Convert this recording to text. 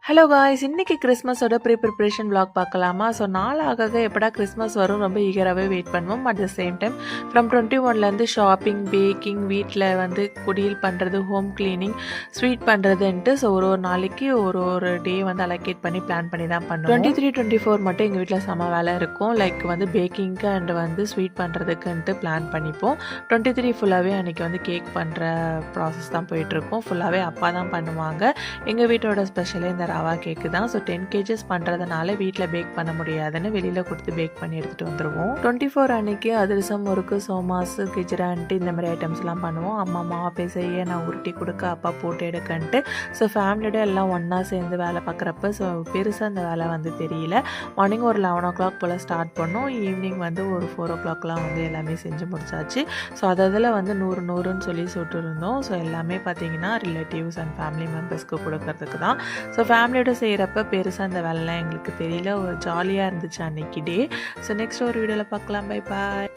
Hello guys, இன்னைக்கு கிறிஸ்மஸோட preparation vlog பார்க்கலாமா? ஸோ நாள் ஆக எப்படா கிறிஸ்மஸ் வரும் ரொம்ப ஈகராகவே வெயிட் பண்ணுவோம். At the same time from 21லேருந்து ஷாப்பிங், பேக்கிங், வீட்டில் குடியல் பண்ணுறது, ஹோம் க்ளீனிங், ஸ்வீட் பண்ணுறதுன்ட்டு ஸோ ஒரு நாளைக்கு ஒரு டே அலோகேட் பண்ணி பிளான் பண்ணி தான் பண்ணுவோம். 23, 24 மட்டும் எங்கள் வீட்டில் செம வேலை இருக்கும். லைக் பேக்கிங்க்கு அண்ட் ஸ்வீட் பண்ணுறதுக்குன்ட்டு பிளான் பண்ணிப்போம். 23 ஃபுல்லாகவே அன்றைக்கி கேக் பண்ணுற ப்ராசஸ் தான் போயிட்டுருக்கோம். ஃபுல்லாகவே அப்பா தான் பண்ணுவாங்க. எங்கள் வீட்டோட ஸ்பெஷலே இந்த ரவா கேக்கு தான். ஸோ 10 kgs பண்ணுறதுனால வீட்டில் பேக் பண்ண முடியாதுன்னு வெளியில் கொடுத்து பேக் பண்ணி எடுத்துகிட்டு வந்துடுவோம். 24 அன்னைக்கு அதிரசம், முறுக்கு, சோமாசு, கிஜ்ரான்ட்டு இந்த மாதிரி ஐட்டம்ஸ்லாம் பண்ணுவோம். அம்மா மாவை செய்ய, நான் உருட்டி கொடுக்க, அப்பா போட்டு எடுக்கன்ட்டு. ஸோ ஃபேமிலியோட எல்லாம் ஒன்றா சேர்ந்து வேலை பார்க்குறப்ப ஸோ பெருசாக அந்த வேலை தெரியல. மார்னிங் ஒரு 11 o'clock போல் ஸ்டார்ட் பண்ணோம். ஈவினிங் ஒரு 4 o'clockலாம் எல்லாமே செஞ்சு முடிச்சாச்சு. ஸோ அதில் 100ன்னு சொல்லி சுட்டுருந்தோம். ஸோ எல்லாமே பார்த்தீங்கன்னா ரிலேட்டிவ்ஸ் அண்ட் ஃபேமிலி மெம்பர்ஸ்க்கு கொடுக்கறதுக்கு தான். ஸோ ஃபேமிலியோட செய்கிறப்ப பெருசாக அந்த வேலைலாம் எங்களுக்கு தெரியல. ஒரு ஜாலியாக இருந்துச்சு அன்னைக்கு டே. ஸோ நெக்ஸ்ட் ஒரு வீடியோவில் பார்க்கலாம். Bye bye.